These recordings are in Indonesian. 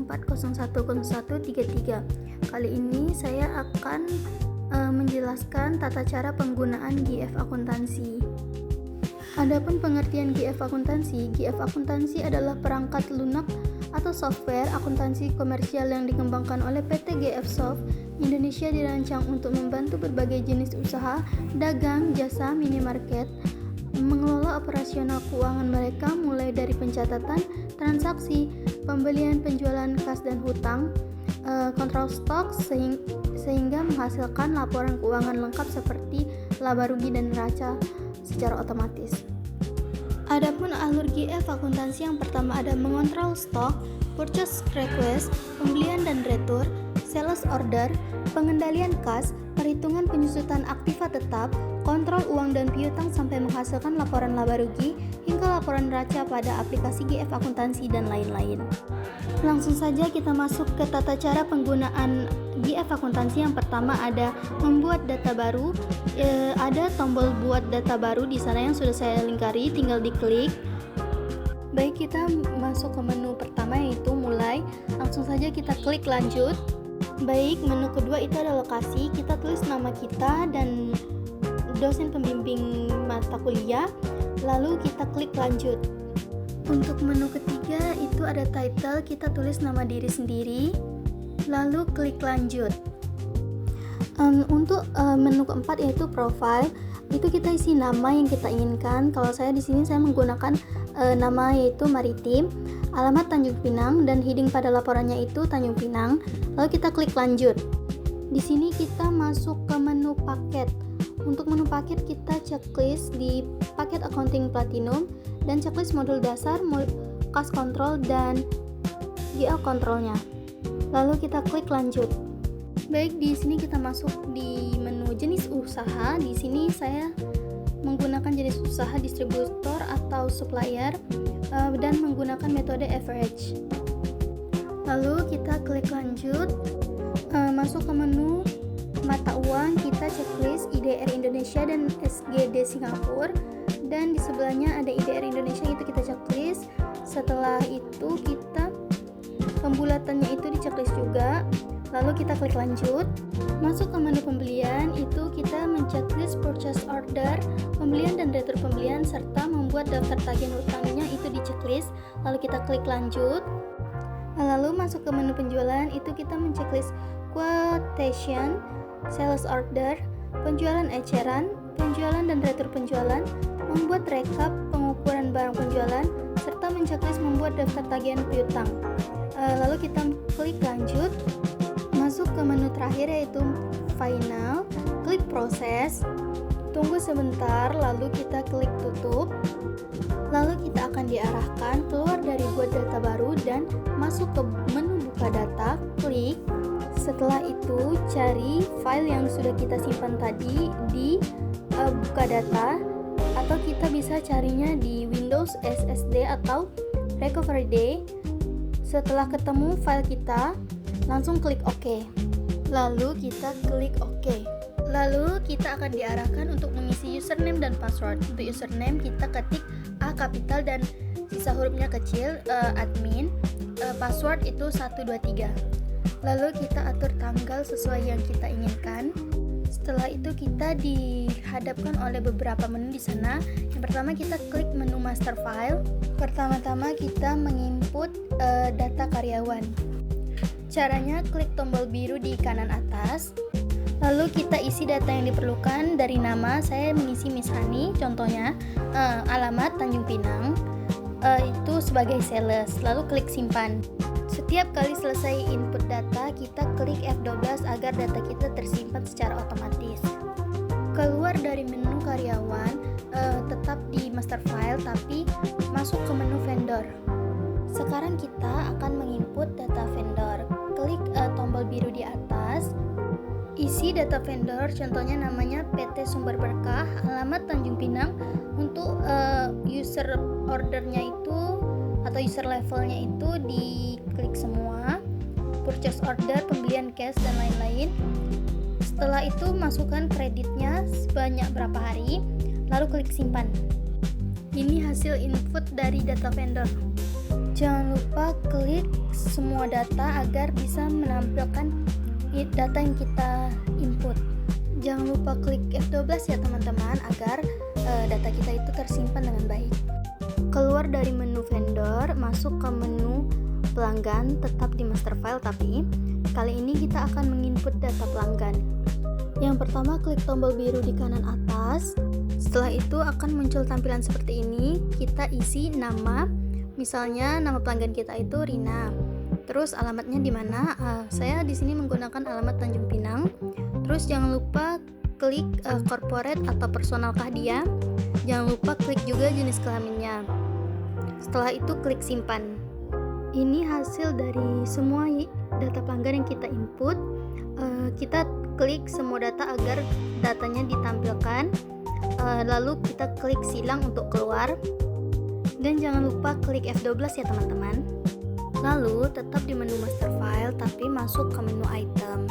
140100133. Kali ini saya akan menjelaskan tata cara penggunaan GF akuntansi. Adapun pengertian GF akuntansi adalah perangkat lunak atau software akuntansi komersial yang dikembangkan oleh PT GF Soft Indonesia, dirancang untuk membantu berbagai jenis usaha, dagang, jasa, minimarket mengelola operasional keuangan mereka mulai dari pencatatan transaksi, pembelian, penjualan kas dan hutang, kontrol stok sehingga menghasilkan laporan keuangan lengkap seperti laba rugi dan neraca secara otomatis. Adapun alur GF akuntansi yang pertama ada mengontrol stok, purchase request, pembelian dan retur, sales order, pengendalian kas, perhitungan penyusutan aktiva tetap, kontrol uang dan piutang sampai menghasilkan laporan laba rugi hingga laporan neraca pada aplikasi GF akuntansi dan lain-lain. Langsung saja kita masuk ke tata cara penggunaan GF akuntansi. Yang pertama ada membuat data baru. Ada tombol buat data baru di sana yang sudah saya lingkari, tinggal diklik. Baik, kita masuk ke menu pertama yaitu mulai. Langsung saja kita klik lanjut. Baik, menu kedua itu ada lokasi. Kita tulis nama kita dan dosen pembimbing mata kuliah, lalu kita klik lanjut. Untuk menu ketiga itu ada title, kita tulis nama diri sendiri, lalu klik lanjut. Untuk menu keempat yaitu profile, itu kita isi nama yang kita inginkan. Kalau saya di sini saya menggunakan nama yaitu Maritim, alamat Tanjung Pinang dan heading pada laporannya itu Tanjung Pinang. Lalu kita klik lanjut. Di sini kita masuk ke menu paket. Untuk menu paket kita checklist di paket accounting platinum dan checklist modul dasar, kas kontrol dan GL kontrolnya. Lalu kita klik lanjut. Baik, di sini kita masuk di menu jenis usaha. Di sini saya menggunakan jenis usaha distributor atau supplier dan menggunakan metode average. Lalu kita klik lanjut. Masuk ke menu mata uang, kita checklist IDR Indonesia dan SGD Singapura, dan di sebelahnya ada IDR Indonesia, itu kita checklist. Setelah itu kita pembulatannya itu di checklist juga, lalu kita klik lanjut. Masuk ke menu pembelian, itu kita men-checklist purchase order, pembelian dan retur pembelian, serta membuat daftar tagihan hutangnya itu di checklist, lalu kita klik lanjut. Lalu masuk ke menu penjualan, itu kita men-checklist quotation, sales order, penjualan eceran, penjualan dan retur penjualan, membuat rekap pengukuran barang penjualan, serta men-checklist membuat daftar tagihan piutang. Lalu kita klik lanjut. Masuk ke menu terakhir yaitu final, klik proses, tunggu sebentar, lalu kita klik tutup. Lalu kita akan diarahkan keluar dari buat data baru dan masuk ke menu buka data, klik. Setelah itu cari file yang sudah kita simpan tadi di buka data, atau kita bisa carinya di Windows SSD atau Recovery Day. Setelah ketemu file kita, langsung klik OK. Lalu kita klik OK. Lalu kita akan diarahkan untuk mengisi username dan password. Untuk username kita ketik A kapital dan sisa hurufnya kecil, admin. Password itu 123. Lalu kita atur tanggal sesuai yang kita inginkan. Setelah itu kita dihadapkan oleh beberapa menu di sana. Yang pertama kita klik menu master file. Pertama-tama kita menginput data karyawan. Caranya klik tombol biru di kanan atas. Lalu kita isi data yang diperlukan. Dari nama saya mengisi Miss Hani, contohnya alamat Tanjung Pinang, itu sebagai sales. Lalu klik simpan. Setiap kali selesai input data, kita klik F12 agar data kita tersimpan secara otomatis. Keluar dari menu karyawan, tetap di master file tapi masuk ke menu vendor. Sekarang kita akan menginput data vendor. Klik tombol biru di atas. Isi data vendor, contohnya namanya PT Sumber Berkah, alamat Tanjung Pinang. Untuk user ordernya itu atau user levelnya itu diklik semua, purchase order, pembelian cash dan lain-lain. Setelah itu masukkan kreditnya sebanyak berapa hari, lalu klik simpan. Ini hasil input dari data vendor. Jangan lupa klik semua data agar bisa menampilkan data yang kita input. Jangan lupa klik F12 ya teman-teman, agar data kita itu tersimpan dengan baik. Keluar dari menu vendor, masuk ke menu pelanggan, tetap di master file, tapi kali ini kita akan menginput data pelanggan. Yang pertama, klik tombol biru di kanan atas. Setelah itu akan muncul tampilan seperti ini. Kita isi nama, misalnya nama pelanggan kita itu Rina. Terus alamatnya di mana? Saya di sini menggunakan alamat Tanjung Pinang. Terus jangan lupa klik corporate atau personalkah dia. Jangan lupa klik juga jenis kelaminnya. Setelah itu klik simpan. Ini hasil dari semua data pelanggan yang kita input. Kita klik semua data agar datanya ditampilkan. Lalu kita klik silang untuk keluar. Dan jangan lupa klik F12 ya teman-teman. Lalu tetap di menu master file, tapi masuk ke menu item.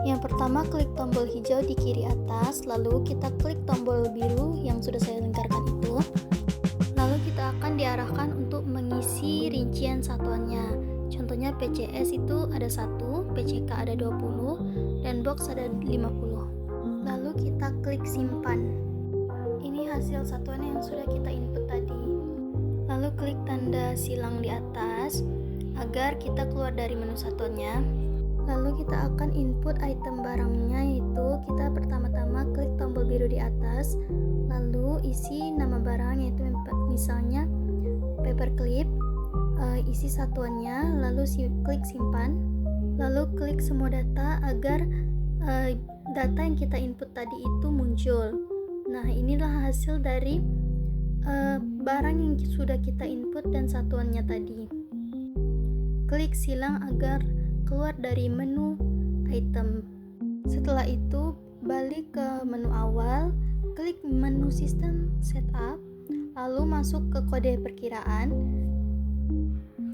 Yang pertama, klik tombol hijau di kiri atas, lalu kita klik tombol biru yang sudah saya lingkarkan itu. Lalu kita akan diarahkan untuk mengisi rincian satuannya. Contohnya PCS itu ada 1, PCK ada 20, dan box ada 50. Lalu kita klik simpan. Ini hasil satuan yang sudah kita input tadi. Lalu klik tanda silang di atas agar kita keluar dari menu satuannya. Lalu kita akan input item barangnya, yaitu kita pertama-tama klik tombol biru di atas, lalu isi nama barang, yaitu misalnya paperclip, isi satuannya, lalu klik simpan, lalu klik semua data agar data yang kita input tadi itu muncul. Nah, inilah hasil dari barang yang sudah kita input dan satuannya tadi. Klik silang agar keluar dari menu item. Setelah itu balik ke menu awal, klik menu sistem setup, lalu masuk ke kode perkiraan.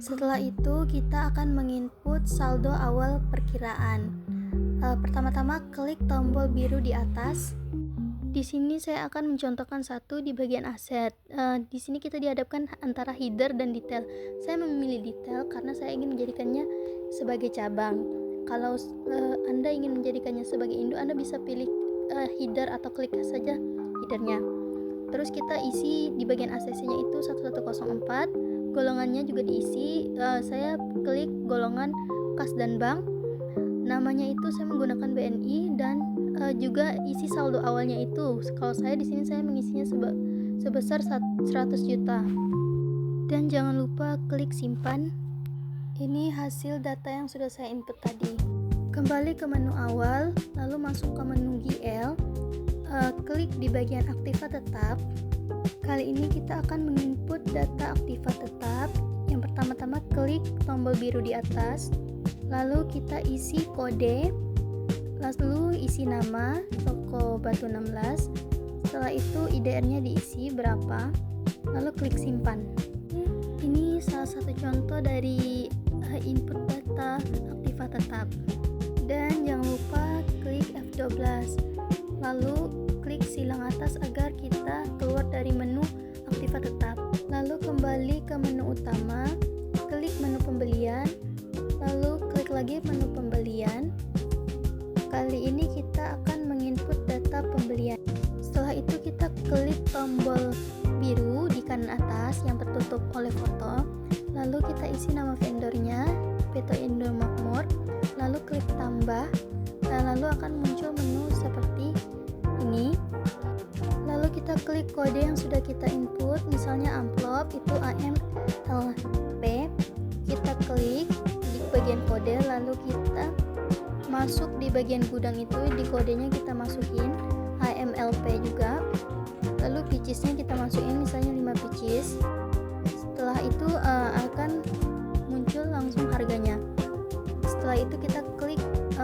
Setelah itu kita akan menginput saldo awal perkiraan. Pertama-tama klik tombol biru di atas. Di sini saya akan mencontohkan satu di bagian aset. Di sini kita dihadapkan antara header dan detail. Saya memilih detail karena saya ingin menjadikannya sebagai cabang. Kalau Anda ingin menjadikannya sebagai induk, Anda bisa pilih header atau klik saja headernya. Terus kita isi di bagian ACC-nya itu 1104. Golongannya juga diisi. Saya klik golongan kas dan bank. Namanya itu saya menggunakan BNI, dan juga isi saldo awalnya itu. Kalau saya di sini saya mengisinya sebesar 100 juta. Dan jangan lupa klik simpan. Ini hasil data yang sudah saya input tadi. Kembali ke menu awal, lalu masuk ke menu GL. Klik di bagian aktiva tetap. Kali ini kita akan menginput data aktiva tetap. Yang pertama-tama klik tombol biru di atas, lalu kita isi kode, lalu isi nama toko Batu 16. Setelah itu IDR-nya diisi berapa, lalu klik simpan. Ini salah satu contoh dari input data aktiva tetap. Dan jangan lupa klik F12, lalu klik silang atas agar kita keluar dari menu aktiva tetap. Lalu kembali ke menu utama, klik menu pembelian, lalu klik lagi menu pembelian. Kali ini kita akan menginput data pembelian. Setelah itu kita klik tombol biru di kanan atas yang tertutup oleh foto, lalu kita isi nama vendornya, Peto Indomakmur, lalu klik tambah, dan lalu akan muncul menu seperti ini. Lalu kita klik kode yang sudah kita input, misalnya amplop itu AMLP. Kita klik di bagian kode, lalu kita masuk di bagian gudang itu, di kodenya kita masukin AMLP juga. Lalu pieces-nya kita masukin misalnya 5 pieces. Setelah itu akan muncul langsung harganya. Setelah itu kita klik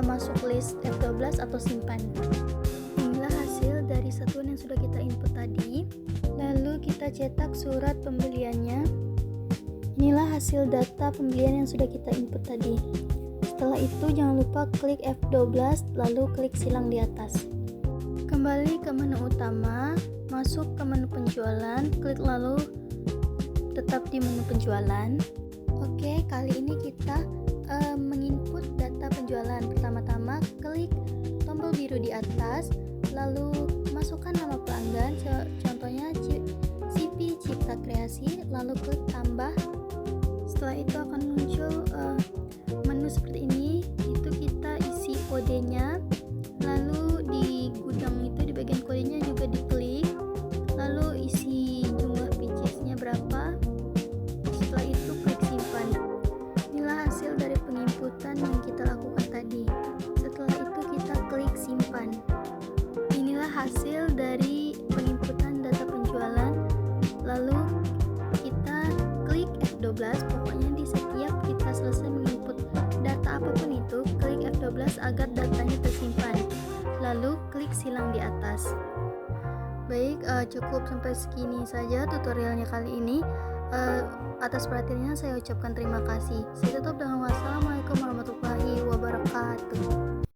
masuk list F12 atau simpan. Inilah hasil dari satuan yang sudah kita input tadi. Lalu kita cetak surat pembeliannya. Inilah hasil data pembelian yang sudah kita input tadi. Setelah itu jangan lupa klik F12 lalu klik silang di atas. Kembali ke menu utama, masuk ke menu penjualan, klik lalu tetap di menu penjualan. Oke, kali ini kita menginput data penjualan. Pertama-tama klik tombol biru di atas, lalu masukkan nama pelanggan, contohnya CP Cipta Kreasi, lalu klik tambah. Setelah itu akan muncul menu seperti ini. Itu kita isi kodenya, lalu di gudang itu di bagian kodenya juga diklik, lalu isi jumlah pieces-nya berapa. Setelah itu klik simpan. Inilah hasil dari penginputan yang kita lakukan tadi. Setelah itu kita klik simpan. Inilah hasil dari penginputan data penjualan. Lalu kita klik F12. Pokoknya di setiap kita selesai menginput data apapun itu, klik F12 agar datanya tersimpan. Lalu klik silang di atas. Baik, cukup sampai segini saja tutorialnya kali ini. Atas perhatiannya saya ucapkan terima kasih. Saya tutup dengan wassalamualaikum warahmatullahi wabarakatuh.